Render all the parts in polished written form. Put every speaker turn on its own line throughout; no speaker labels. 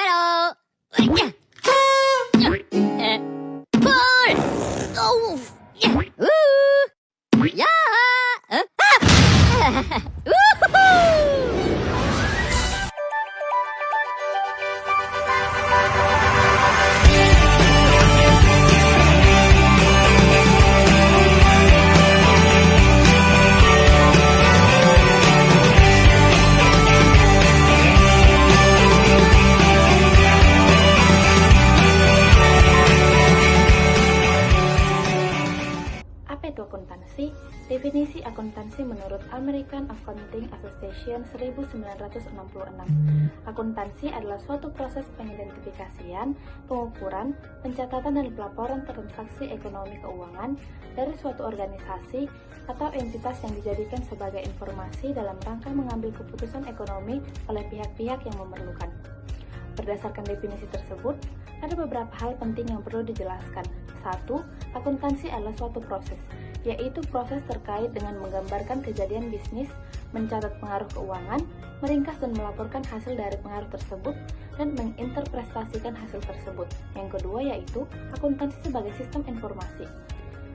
Halo. Pul. Oh. Ya.
Apa itu akuntansi? Definisi akuntansi menurut American Accounting Association 1966. Akuntansi adalah suatu proses pengidentifikasian, pengukuran, pencatatan dan pelaporan transaksi ekonomi keuangan dari suatu organisasi atau entitas yang dijadikan sebagai informasi dalam rangka mengambil keputusan ekonomi oleh pihak-pihak yang memerlukan. Berdasarkan definisi tersebut, ada beberapa hal penting yang perlu dijelaskan. 1. Akuntansi adalah suatu proses, yaitu proses terkait dengan menggambarkan kejadian bisnis, mencatat pengaruh keuangan, meringkas dan melaporkan hasil dari pengaruh tersebut, dan menginterpretasikan hasil tersebut. Yang kedua yaitu akuntansi sebagai sistem informasi,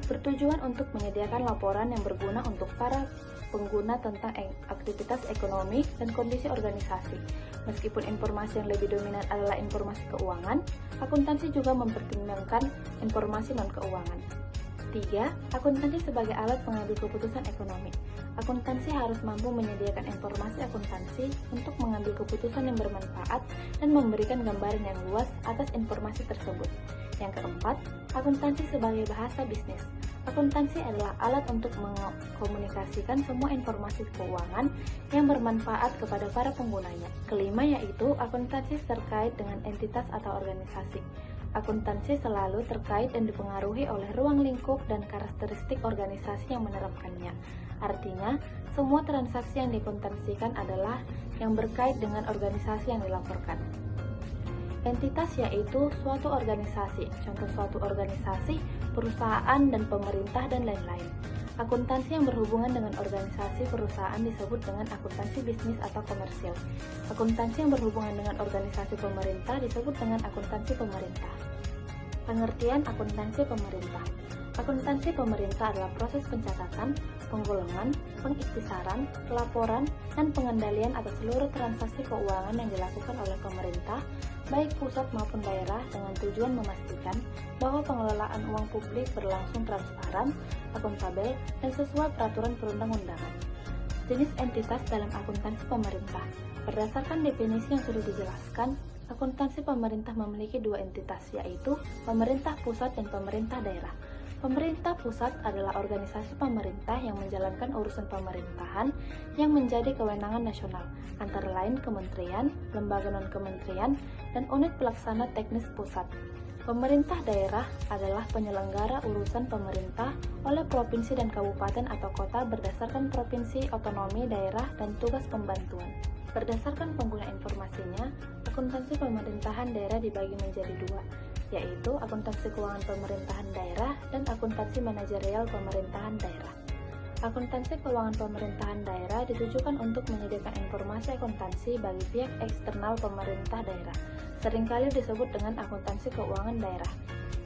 bertujuan untuk menyediakan laporan yang berguna untuk para pengguna tentang aktivitas ekonomi dan kondisi organisasi. Meskipun informasi yang lebih dominan adalah informasi keuangan, akuntansi juga mempertimbangkan informasi non-keuangan. 3. Akuntansi sebagai alat pengambil keputusan ekonomi. Akuntansi harus mampu menyediakan informasi akuntansi untuk mengambil keputusan yang bermanfaat dan memberikan gambaran yang luas atas informasi tersebut. Yang keempat, akuntansi sebagai bahasa bisnis. Akuntansi adalah alat untuk mengkomunikasikan semua informasi keuangan yang bermanfaat kepada para penggunanya. Kelima yaitu akuntansi terkait dengan entitas atau organisasi. Akuntansi selalu terkait dan dipengaruhi oleh ruang lingkup dan karakteristik organisasi yang menerapkannya. Artinya, semua transaksi yang diakuntansikan adalah yang berkait dengan organisasi yang dilaporkan. Entitas yaitu suatu organisasi, contoh suatu organisasi, perusahaan dan pemerintah dan lain-lain. Akuntansi yang berhubungan dengan organisasi perusahaan disebut dengan akuntansi bisnis atau komersial. Akuntansi yang berhubungan dengan organisasi pemerintah disebut dengan akuntansi pemerintah. Pengertian akuntansi pemerintah. Akuntansi pemerintah adalah proses pencatatan, penggolongan, pengiktisaran, pelaporan, dan pengendalian atas seluruh transaksi keuangan yang dilakukan oleh pemerintah, baik pusat maupun daerah, dengan tujuan memastikan bahwa pengelolaan uang publik berlangsung transparan, akuntabel, dan sesuai peraturan perundang-undangan. Jenis entitas dalam akuntansi pemerintah. Berdasarkan definisi yang sudah dijelaskan, akuntansi pemerintah memiliki dua entitas, yaitu pemerintah pusat dan pemerintah daerah. Pemerintah pusat adalah organisasi pemerintah yang menjalankan urusan pemerintahan yang menjadi kewenangan nasional, antara lain kementerian, lembaga non-kementerian, dan unit pelaksana teknis pusat. Pemerintah daerah adalah penyelenggara urusan pemerintah oleh provinsi dan kabupaten atau kota berdasarkan provinsi, otonomi daerah, dan tugas pembantuan. Berdasarkan pengguna informasinya, akuntansi pemerintahan daerah dibagi menjadi dua, yaitu akuntansi keuangan pemerintahan daerah dan akuntansi manajerial pemerintahan daerah. Akuntansi keuangan pemerintahan daerah ditujukan untuk menyediakan informasi akuntansi bagi pihak eksternal pemerintah daerah, seringkali disebut dengan akuntansi keuangan daerah.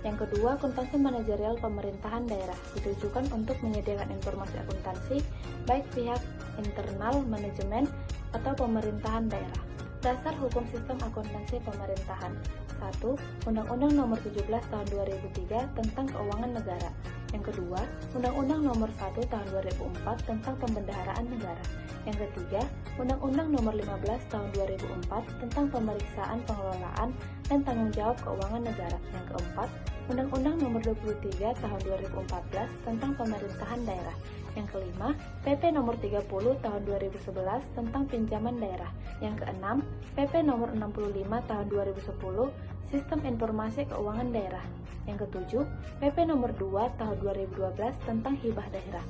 Yang kedua, akuntansi manajerial pemerintahan daerah ditujukan untuk menyediakan informasi akuntansi baik pihak internal manajemen atau pemerintahan daerah. Dasar hukum sistem akuntansi pemerintahan. 1. Undang-Undang Nomor 17 Tahun 2003 tentang Keuangan Negara. Yang kedua, Undang-Undang Nomor 1 Tahun 2004 tentang Pembendaharaan Negara. Yang ketiga, Undang-Undang Nomor 15 Tahun 2004 tentang Pemeriksaan Pengelolaan dan Tanggung Jawab Keuangan Negara. Yang keempat, Undang-Undang Nomor 23 Tahun 2014 tentang Pemerintahan Daerah. Yang kelima, PP Nomor 30 Tahun 2011 tentang Pinjaman Daerah. Yang keenam, PP Nomor 65 Tahun 2010 Sistem Informasi Keuangan Daerah. Yang ketujuh, PP Nomor 2 Tahun 2012 tentang Hibah Daerah.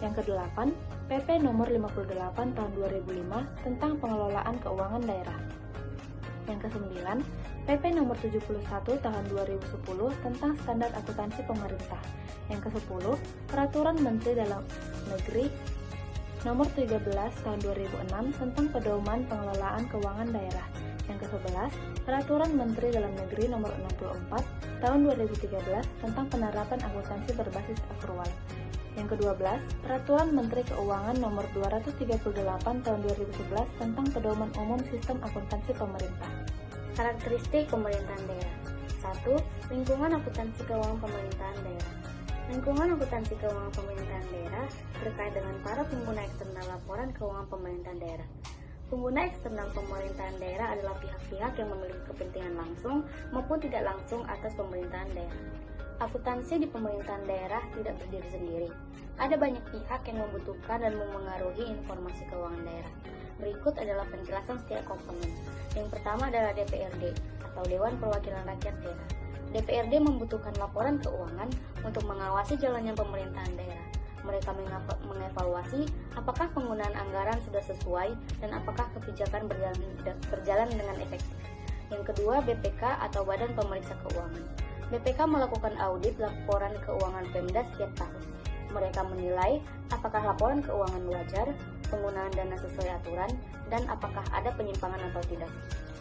Yang kedelapan, PP Nomor 58 Tahun 2005 tentang Pengelolaan Keuangan Daerah. Yang kesembilan, PP Nomor 71 Tahun 2010 tentang Standar Akuntansi Pemerintah. Yang ke-10, Peraturan Menteri Dalam Negeri Nomor 13 Tahun 2006 tentang Pedoman Pengelolaan Keuangan Daerah. Yang ke-11, Peraturan Menteri Dalam Negeri Nomor 64 Tahun 2013 tentang penerapan akuntansi berbasis akrual. Yang ke-12, Peraturan Menteri Keuangan Nomor 238 Tahun 2011 tentang Pedoman Umum Sistem Akuntansi Pemerintah.
Karakteristik pemerintahan daerah. 1. Lingkungan akuntansi keuangan pemerintahan daerah. Lingkungan akuntansi keuangan pemerintahan daerah terkait dengan para pengguna eksternal laporan keuangan pemerintahan daerah. Pengguna eksternal pemerintahan daerah adalah pihak-pihak yang memiliki kepentingan langsung maupun tidak langsung atas pemerintahan daerah. Akuntansi di pemerintahan daerah tidak berdiri sendiri. Ada banyak pihak yang membutuhkan dan memengaruhi informasi keuangan daerah. Berikut adalah penjelasan setiap komponen. Yang pertama adalah DPRD atau Dewan Perwakilan Rakyat Daerah. DPRD membutuhkan laporan keuangan untuk mengawasi jalannya pemerintahan daerah. Mereka mengevaluasi apakah penggunaan anggaran sudah sesuai dan apakah kebijakan berjalan dengan efektif. Yang kedua, BPK atau Badan Pemeriksa Keuangan. BPK melakukan audit laporan keuangan Pemda setiap tahun. Mereka menilai apakah laporan keuangan wajar, penggunaan dana sesuai aturan, dan apakah ada penyimpangan atau tidak.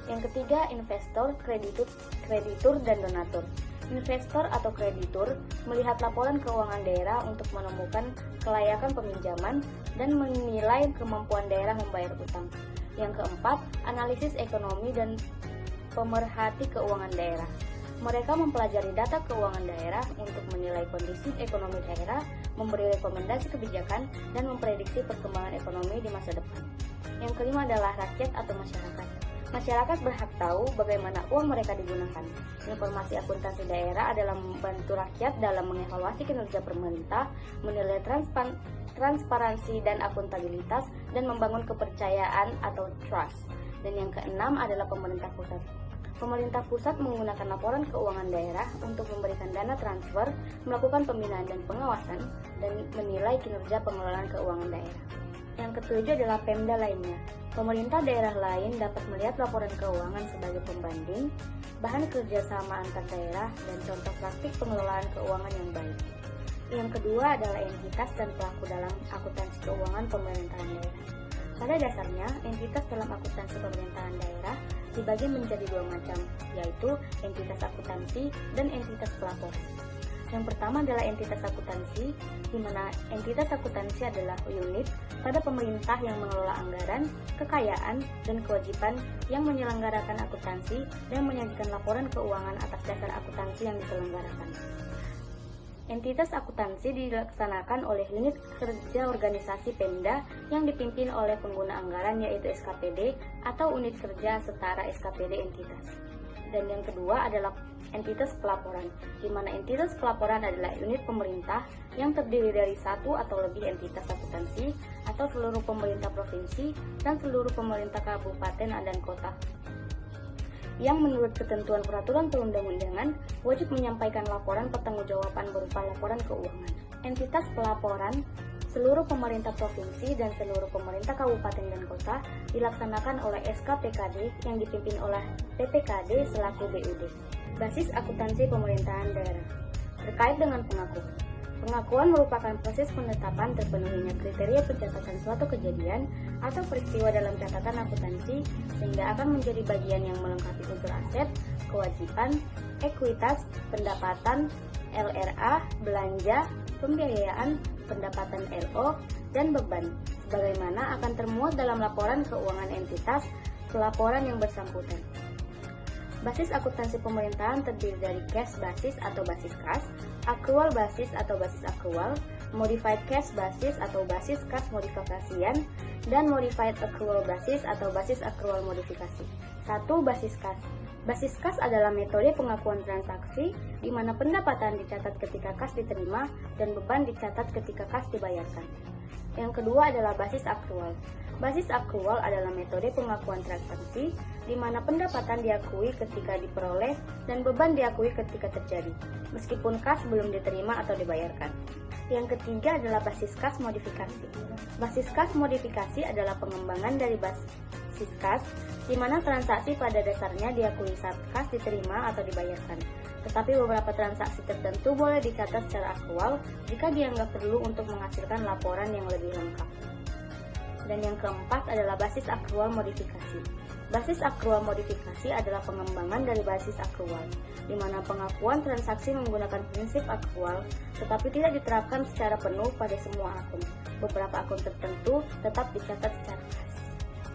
Yang ketiga, investor, kreditur, dan donatur. Investor atau kreditur melihat laporan keuangan daerah untuk menemukan kelayakan peminjaman dan menilai kemampuan daerah membayar utang. Yang keempat, analisis ekonomi dan pemerhati keuangan daerah. Mereka mempelajari data keuangan daerah untuk menilai kondisi ekonomi daerah, memberi rekomendasi kebijakan, dan memprediksi perkembangan ekonomi di masa depan. Yang kelima adalah rakyat atau masyarakat. Masyarakat berhak tahu bagaimana uang mereka digunakan. Informasi akuntansi daerah adalah membantu rakyat dalam mengevaluasi kinerja pemerintah, menilai transparansi dan akuntabilitas, dan membangun kepercayaan atau trust. Dan yang keenam adalah pemerintah pusat. Pemerintah pusat menggunakan laporan keuangan daerah untuk memberikan dana transfer, melakukan pembinaan dan pengawasan, dan menilai kinerja pengelolaan keuangan daerah. Yang ketujuh adalah Pemda lainnya. Pemerintah daerah lain dapat melihat laporan keuangan sebagai pembanding, bahan kerjasama antar daerah, dan contoh praktik pengelolaan keuangan yang baik. Yang kedua adalah entitas dan pelaku dalam akuntansi keuangan pemerintahan daerah. Pada dasarnya, entitas dalam akuntansi pemerintahan daerah dibagi menjadi dua macam, yaitu entitas akuntansi dan entitas pelapor. Yang pertama adalah entitas akuntansi, di mana entitas akuntansi adalah unit pada pemerintah yang mengelola anggaran, kekayaan, dan kewajiban yang menyelenggarakan akuntansi dan menyajikan laporan keuangan atas dasar akuntansi yang diselenggarakan. Entitas akuntansi dilaksanakan oleh unit kerja organisasi Pemda yang dipimpin oleh pengguna anggaran yaitu SKPD atau unit kerja setara SKPD entitas. Dan yang kedua adalah entitas pelaporan, di mana entitas pelaporan adalah unit pemerintah yang terdiri dari satu atau lebih entitas akuntansi atau seluruh pemerintah provinsi dan seluruh pemerintah kabupaten dan kota yang menurut ketentuan peraturan perundang-undangan wajib menyampaikan laporan pertanggungjawaban berupa laporan keuangan. Entitas pelaporan seluruh pemerintah provinsi dan seluruh pemerintah kabupaten dan kota dilaksanakan oleh SKPKD yang dipimpin oleh PPKD selaku BUD. Basis akuntansi pemerintahan daerah terkait dengan pengakuan. Pengakuan merupakan proses penetapan terpenuhinya kriteria pencatatan suatu kejadian atau peristiwa dalam catatan akuntansi sehingga akan menjadi bagian yang melengkapi unsur aset, kewajiban, ekuitas, pendapatan, LRA, belanja, pembiayaan, pendapatan LO, dan beban, sebagaimana akan termuat dalam laporan keuangan entitas pelaporan yang bersangkutan. Basis akuntansi pemerintahan terdiri dari cash basis atau basis kas, accrual basis atau basis accrual, modified cash basis atau basis kas modifikasian, dan modified accrual basis atau basis accrual modifikasi. 1. Basis kas. Basis kas adalah metode pengakuan transaksi di mana pendapatan dicatat ketika kas diterima dan beban dicatat ketika kas dibayarkan. Yang kedua adalah basis accrual. Basis accrual adalah metode pengakuan transaksi di mana pendapatan diakui ketika diperoleh dan beban diakui ketika terjadi, meskipun kas belum diterima atau dibayarkan. Yang ketiga adalah basis kas modifikasi. Basis kas modifikasi adalah pengembangan dari basis kas di mana transaksi pada dasarnya diakui saat kas diterima atau dibayarkan. Tetapi beberapa transaksi tertentu boleh dicatat secara akrual jika dianggap perlu untuk menghasilkan laporan yang lebih lengkap. Dan yang keempat adalah basis akrual modifikasi. Basis akrual modifikasi adalah pengembangan dari basis akrual, di mana pengakuan transaksi menggunakan prinsip akrual, tetapi tidak diterapkan secara penuh pada semua akun. Beberapa akun tertentu tetap dicatat secara khas.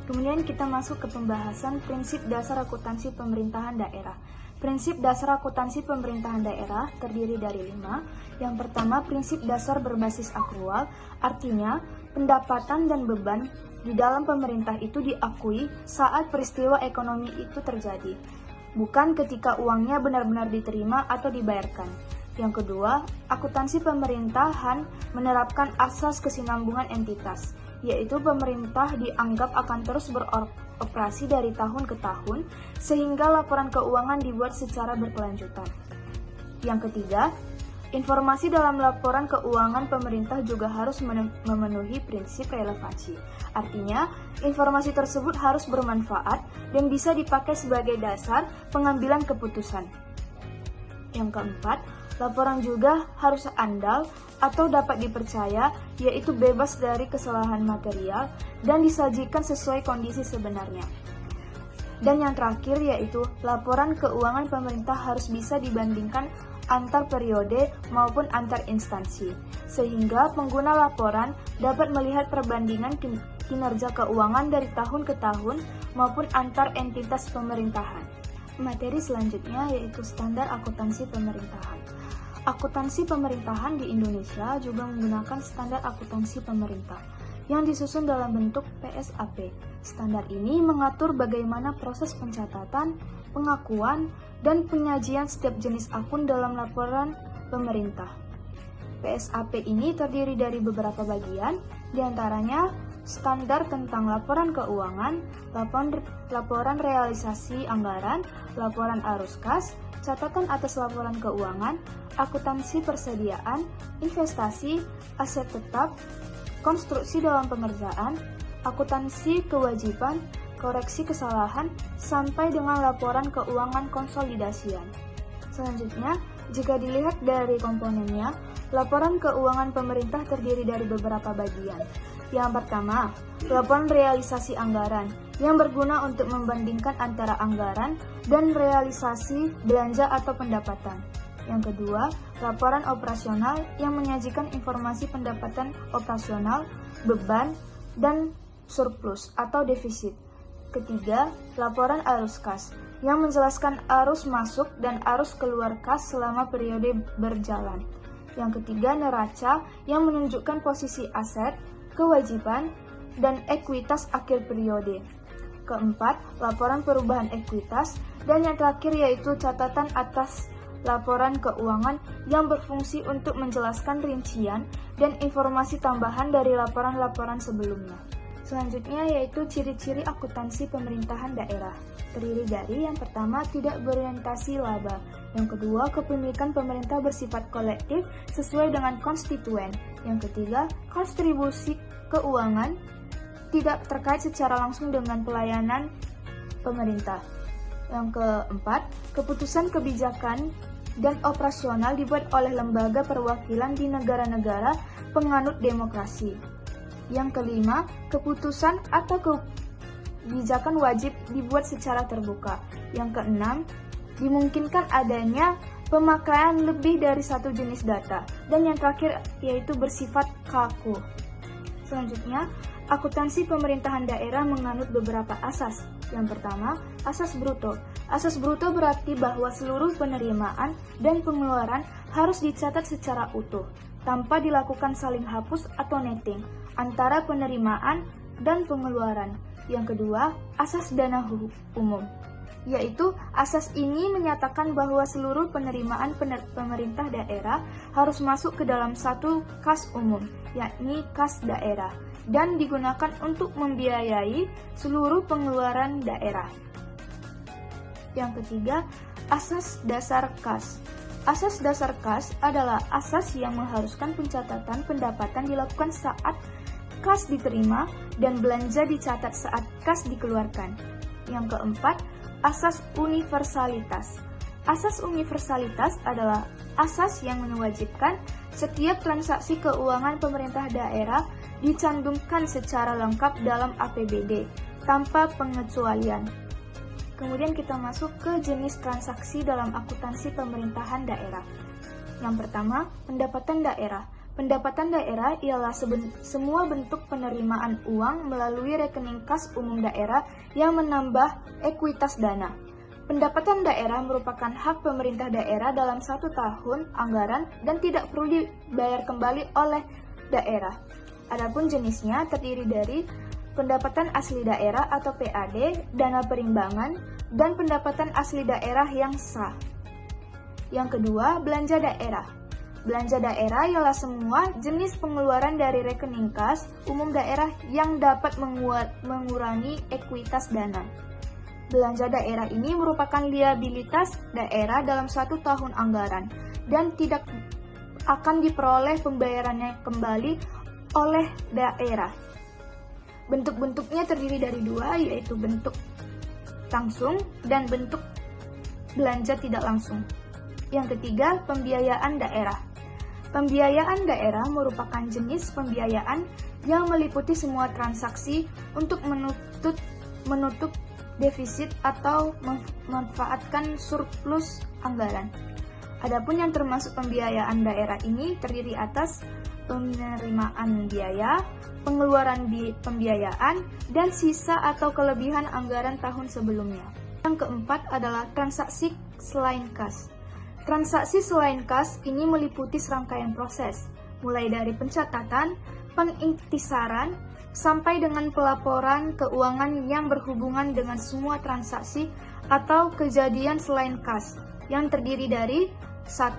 Kemudian kita masuk ke pembahasan prinsip dasar akuntansi pemerintahan daerah. Prinsip dasar akuntansi pemerintahan daerah terdiri dari 5. Yang pertama, prinsip dasar berbasis akrual, artinya pendapatan dan beban di dalam pemerintah itu diakui saat peristiwa ekonomi itu terjadi, bukan ketika uangnya benar-benar diterima atau dibayarkan. Yang kedua, akuntansi pemerintahan menerapkan asas kesinambungan entitas, yaitu pemerintah dianggap akan terus beroperasi dari tahun ke tahun, sehingga laporan keuangan dibuat secara berkelanjutan. Yang ketiga, informasi dalam laporan keuangan pemerintah juga harus memenuhi prinsip relevansi. Artinya, informasi tersebut harus bermanfaat dan bisa dipakai sebagai dasar pengambilan keputusan. Yang keempat, laporan juga harus andal atau dapat dipercaya, yaitu bebas dari kesalahan material dan disajikan sesuai kondisi sebenarnya. Dan yang terakhir yaitu laporan keuangan pemerintah harus bisa dibandingkan antar periode maupun antar instansi, sehingga pengguna laporan dapat melihat perbandingan kinerja keuangan dari tahun ke tahun maupun antar entitas pemerintahan. Materi selanjutnya yaitu standar akuntansi pemerintahan. Akuntansi pemerintahan di Indonesia juga menggunakan standar akuntansi pemerintah yang disusun dalam bentuk PSAP. Standar ini mengatur bagaimana proses pencatatan, pengakuan, dan penyajian setiap jenis akun dalam laporan pemerintah. PSAP ini terdiri dari beberapa bagian, diantaranya standar tentang laporan keuangan, laporan realisasi anggaran, laporan arus kas, catatan atas laporan keuangan, akuntansi persediaan, investasi, aset tetap, konstruksi dalam pengerjaan, akuntansi kewajiban, koreksi kesalahan, sampai dengan laporan keuangan konsolidasian. Selanjutnya, jika dilihat dari komponennya, laporan keuangan pemerintah terdiri dari beberapa bagian. Yang pertama, laporan realisasi anggaran yang berguna untuk membandingkan antara anggaran dan realisasi belanja atau pendapatan. Yang kedua, laporan operasional yang menyajikan informasi pendapatan operasional, beban, dan surplus atau defisit. Ketiga, laporan arus kas yang menjelaskan arus masuk dan arus keluar kas selama periode berjalan. Yang ketiga, neraca yang menunjukkan posisi aset, kewajiban, dan ekuitas akhir periode. Keempat, laporan perubahan ekuitas, dan yang terakhir yaitu catatan atas laporan keuangan yang berfungsi untuk menjelaskan rincian dan informasi tambahan dari laporan-laporan sebelumnya. Selanjutnya yaitu ciri-ciri akuntansi pemerintahan daerah. Terdiri dari yang pertama, tidak berorientasi laba. Yang kedua, kepemilikan pemerintah bersifat kolektif sesuai dengan konstituen. Yang ketiga, kontribusi keuangan tidak terkait secara langsung dengan pelayanan pemerintah. Yang keempat, keputusan kebijakan dan operasional dibuat oleh lembaga perwakilan di negara-negara penganut demokrasi. Yang kelima, keputusan atau kebijakan wajib dibuat secara terbuka. Yang keenam, dimungkinkan adanya pemakaian lebih dari satu jenis data. Dan yang terakhir yaitu bersifat kaku. Selanjutnya, akuntansi pemerintahan daerah menganut beberapa asas. Yang pertama, asas bruto. Asas bruto berarti bahwa seluruh penerimaan dan pengeluaran harus dicatat secara utuh, tanpa dilakukan saling hapus atau netting antara penerimaan dan pengeluaran. Yang kedua, asas dana umum, yaitu asas ini menyatakan bahwa seluruh penerimaan pemerintah daerah harus masuk ke dalam satu kas umum, yakni kas daerah, dan digunakan untuk membiayai seluruh pengeluaran daerah. Yang ketiga, asas dasar kas. Asas dasar kas adalah asas yang mengharuskan pencatatan pendapatan dilakukan saat kas diterima dan belanja dicatat saat kas dikeluarkan. Yang keempat, asas universalitas. Asas universalitas adalah asas yang mewajibkan setiap transaksi keuangan pemerintah daerah dicantumkan secara lengkap dalam APBD tanpa pengecualian. Kemudian kita masuk ke jenis transaksi dalam akuntansi pemerintahan daerah. Yang pertama, pendapatan daerah. Pendapatan daerah ialah semua bentuk penerimaan uang melalui rekening kas umum daerah yang menambah ekuitas dana. Pendapatan daerah merupakan hak pemerintah daerah dalam 1 tahun anggaran dan tidak perlu dibayar kembali oleh daerah. Adapun jenisnya terdiri dari pendapatan asli daerah atau PAD, dana perimbangan, dan pendapatan asli daerah yang sah. Yang kedua, belanja daerah. Belanja daerah ialah semua jenis pengeluaran dari rekening kas umum daerah yang dapat mengurangi ekuitas dana. Belanja daerah ini merupakan liabilitas daerah dalam 1 tahun anggaran dan tidak akan diperoleh pembayarannya kembali oleh daerah. Bentuk-bentuknya terdiri dari 2, yaitu bentuk langsung dan bentuk belanja tidak langsung. Yang ketiga, pembiayaan daerah. Pembiayaan daerah merupakan jenis pembiayaan yang meliputi semua transaksi untuk menutup defisit atau memanfaatkan surplus anggaran. Adapun yang termasuk pembiayaan daerah ini terdiri atas penerimaan biaya, pengeluaran pembiayaan, dan sisa atau kelebihan anggaran tahun sebelumnya. Yang keempat adalah transaksi selain kas. Transaksi selain kas ini meliputi serangkaian proses, mulai dari pencatatan, pengiktisaran, sampai dengan pelaporan keuangan yang berhubungan dengan semua transaksi atau kejadian selain kas, yang terdiri dari 1.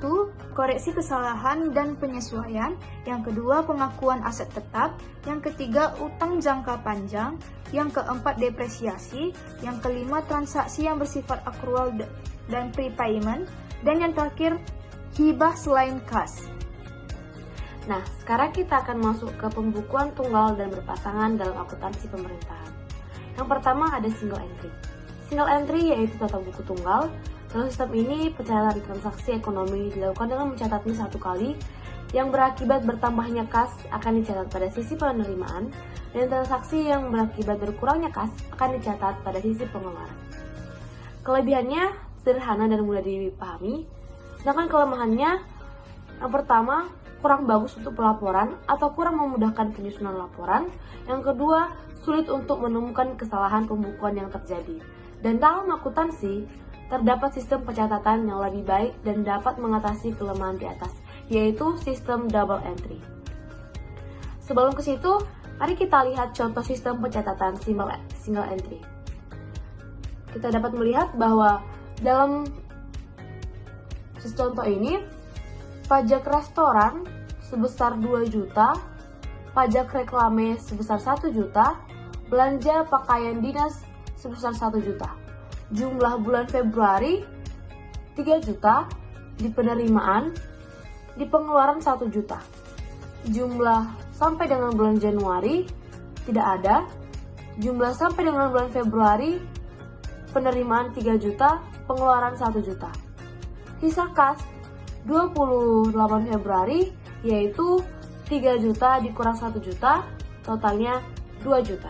Koreksi kesalahan dan penyesuaian. Yang kedua, pengakuan aset tetap. Yang ketiga, utang jangka panjang. Yang keempat, depresiasi. Yang kelima, transaksi yang bersifat akrual dan prepayment. Dan yang terakhir, hibah selain kas.
Nah, sekarang kita akan masuk ke pembukuan tunggal dan berpasangan dalam akuntansi pemerintahan. Yang pertama ada single entry. Single entry yaitu tata buku tunggal. Dalam sistem ini, pencatatan transaksi ekonomi dilakukan dengan mencatatnya 1 kali, yang berakibat bertambahnya kas akan dicatat pada sisi penerimaan, dan transaksi yang berakibat berkurangnya kas akan dicatat pada sisi pengeluaran. Kelebihannya sederhana dan mudah dipahami, sedangkan kelemahannya yang pertama, kurang bagus untuk pelaporan atau kurang memudahkan penyusunan laporan. Yang kedua, sulit untuk menemukan kesalahan pembukuan yang terjadi. Dan dalam akuntansi, terdapat sistem pencatatan yang lebih baik dan dapat mengatasi kelemahan di atas, yaitu sistem double entry. Sebelum ke situ, mari kita lihat contoh sistem pencatatan single entry. Kita dapat melihat bahwa dalam contoh ini, pajak restoran sebesar 2 juta, pajak reklame sebesar 1 juta, belanja pakaian dinas sebesar 1 juta. Jumlah bulan Februari 3 juta, di penerimaan, di pengeluaran 1 juta. Jumlah sampai dengan bulan Januari tidak ada, jumlah sampai dengan bulan Februari, penerimaan 3 juta, pengeluaran 1 juta. Sisa kas 28 Februari yaitu 3 juta dikurang 1 juta, totalnya 2 juta.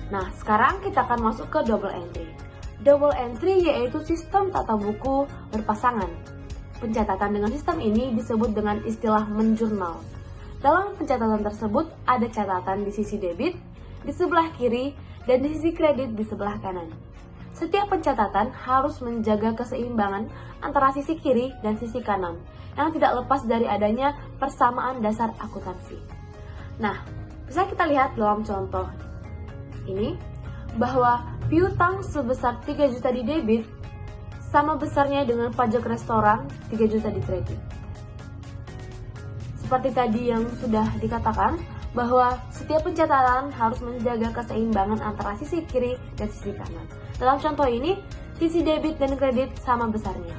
Nah, sekarang kita akan masuk ke double entry. Double entry yaitu sistem tata buku berpasangan. Pencatatan dengan sistem ini disebut dengan istilah menjurnal. Dalam pencatatan tersebut ada catatan di sisi debit, di sebelah kiri, dan di sisi kredit di sebelah kanan. Setiap pencatatan harus menjaga keseimbangan antara sisi kiri dan sisi kanan, yang tidak lepas dari adanya persamaan dasar akuntansi. Nah, bisa kita lihat dalam contoh ini, bahwa piutang sebesar 3 juta di debit sama besarnya dengan pajak restoran 3 juta di kredit. Seperti tadi yang sudah dikatakan, bahwa setiap pencatatan harus menjaga keseimbangan antara sisi kiri dan sisi kanan. Dalam contoh ini, sisi debit dan kredit sama besarnya.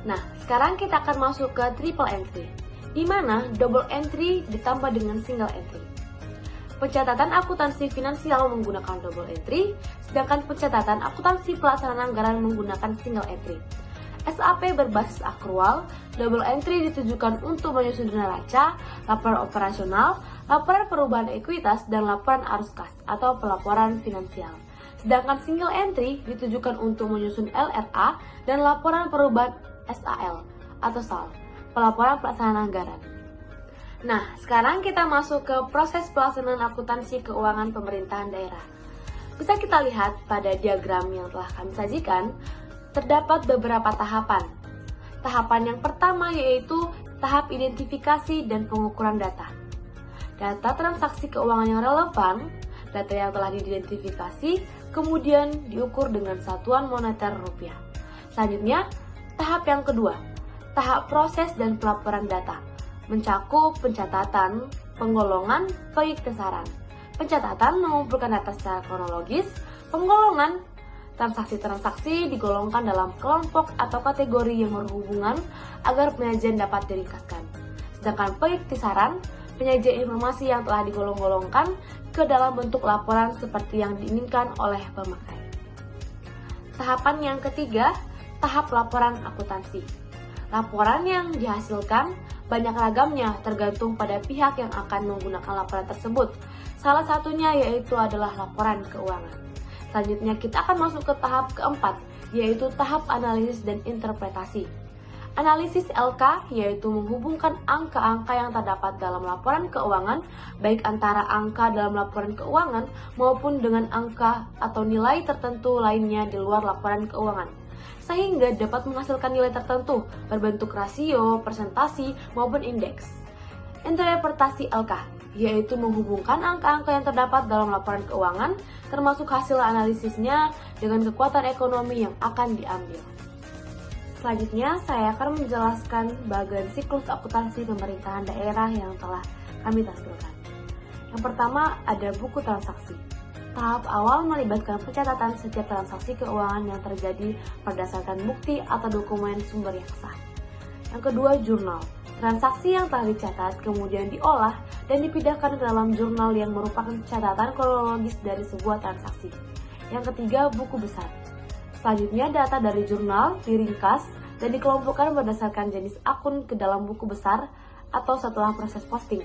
Nah, sekarang kita akan masuk ke triple entry, di mana double entry ditambah dengan single entry. Pencatatan akuntansi finansial menggunakan double entry, sedangkan pencatatan akuntansi pelaksanaan anggaran menggunakan single entry. SAP berbasis akrual, double entry ditujukan untuk menyusun neraca, laporan operasional, laporan perubahan ekuitas, dan laporan arus kas atau pelaporan finansial. Sedangkan single entry ditujukan untuk menyusun LRA dan laporan perubahan SAL atau SAL, pelaporan pelaksanaan anggaran. Nah, sekarang kita masuk ke proses pelaksanaan akuntansi keuangan pemerintahan daerah. Bisa kita lihat pada diagram yang telah kami sajikan, terdapat beberapa tahapan. Tahapan yang pertama yaitu tahap identifikasi dan pengukuran data. Data transaksi keuangan yang relevan, data yang telah diidentifikasi, kemudian diukur dengan satuan moneter rupiah. Selanjutnya, tahap yang kedua, tahap proses dan pelaporan data, mencakup pencatatan, penggolongan, pengiktisaran. Pencatatan mengumpulkan data secara kronologis, penggolongan, transaksi-transaksi digolongkan dalam kelompok atau kategori yang berhubungan agar penyajian dapat diringkaskan. Sedangkan pengiktisaran, penyajian informasi yang telah digolong-golongkan ke dalam bentuk laporan seperti yang diinginkan oleh pemakai. Tahapan yang ketiga, tahap laporan akuntansi. Laporan yang dihasilkan banyak ragamnya tergantung pada pihak yang akan menggunakan laporan tersebut. Salah satunya yaitu adalah laporan keuangan. Selanjutnya kita akan masuk ke tahap keempat, yaitu tahap analisis dan interpretasi. Analisis LK yaitu menghubungkan angka-angka yang terdapat dalam laporan keuangan, baik antara angka dalam laporan keuangan maupun dengan angka atau nilai tertentu lainnya di luar laporan keuangan, sehingga dapat menghasilkan nilai tertentu berbentuk rasio, persentasi, maupun indeks. Interpretasi LK yaitu menghubungkan angka-angka yang terdapat dalam laporan keuangan, termasuk hasil analisisnya dengan kekuatan ekonomi yang akan diambil. Selanjutnya, saya akan menjelaskan bagian siklus akuntansi pemerintahan daerah yang telah kami tampilkan. Yang pertama, ada buku transaksi. Tahap awal melibatkan pencatatan setiap transaksi keuangan yang terjadi berdasarkan bukti atau dokumen sumber yang sah. Yang kedua, jurnal. Transaksi yang telah dicatat kemudian diolah dan dipindahkan ke dalam jurnal yang merupakan catatan kronologis dari sebuah transaksi. Yang ketiga, buku besar. Selanjutnya, data dari jurnal diringkas dan dikelompokkan berdasarkan jenis akun ke dalam buku besar atau setelah proses posting.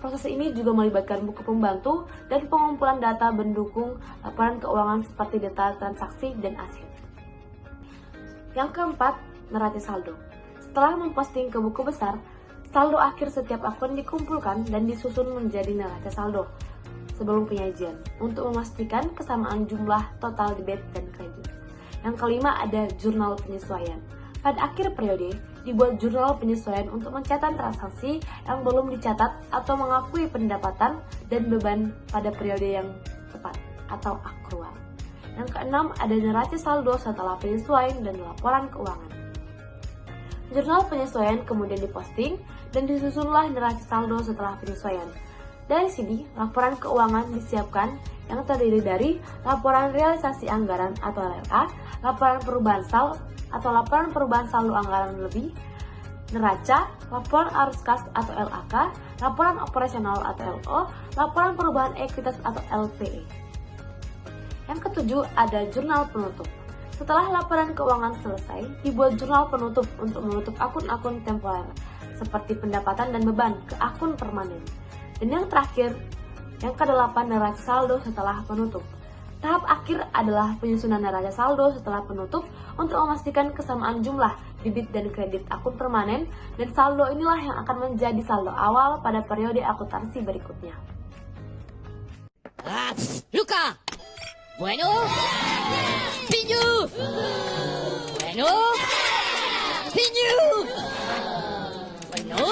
Proses ini juga melibatkan buku pembantu dan pengumpulan data pendukung laporan keuangan seperti data transaksi dan aset. Yang keempat, neraca saldo. Setelah memposting ke buku besar, saldo akhir setiap akun dikumpulkan dan disusun menjadi neraca saldo sebelum penyajian untuk memastikan kesamaan jumlah total debit dan kredit. Yang kelima, ada jurnal penyesuaian. Pada akhir periode, dibuat jurnal penyesuaian untuk mencatat transaksi yang belum dicatat atau mengakui pendapatan dan beban pada periode yang tepat atau akrual. Yang keenam, ada neraca saldo setelah penyesuaian dan laporan keuangan. Jurnal penyesuaian kemudian diposting dan disusunlah neraca saldo setelah penyesuaian. Dari sini, laporan keuangan disiapkan yang terdiri dari laporan realisasi anggaran atau LRA, laporan perubahan SAL atau laporan perubahan saldo anggaran lebih, neraca, laporan arus kas atau LAK, laporan operasional atau LO, laporan perubahan ekuitas atau LPE. Yang ketujuh, ada jurnal penutup. Setelah laporan keuangan selesai, dibuat jurnal penutup untuk menutup akun-akun temporer seperti pendapatan dan beban ke akun permanen. Dan yang terakhir, yang ke-8, neraca saldo setelah penutup. Tahap akhir adalah penyusunan neraca saldo setelah penutup untuk memastikan kesamaan jumlah debit dan kredit akun permanen, dan saldo inilah yang akan menjadi saldo awal pada periode akuntansi berikutnya.
Luka! Bueno! Pinju! Bueno! Pinju! Bueno!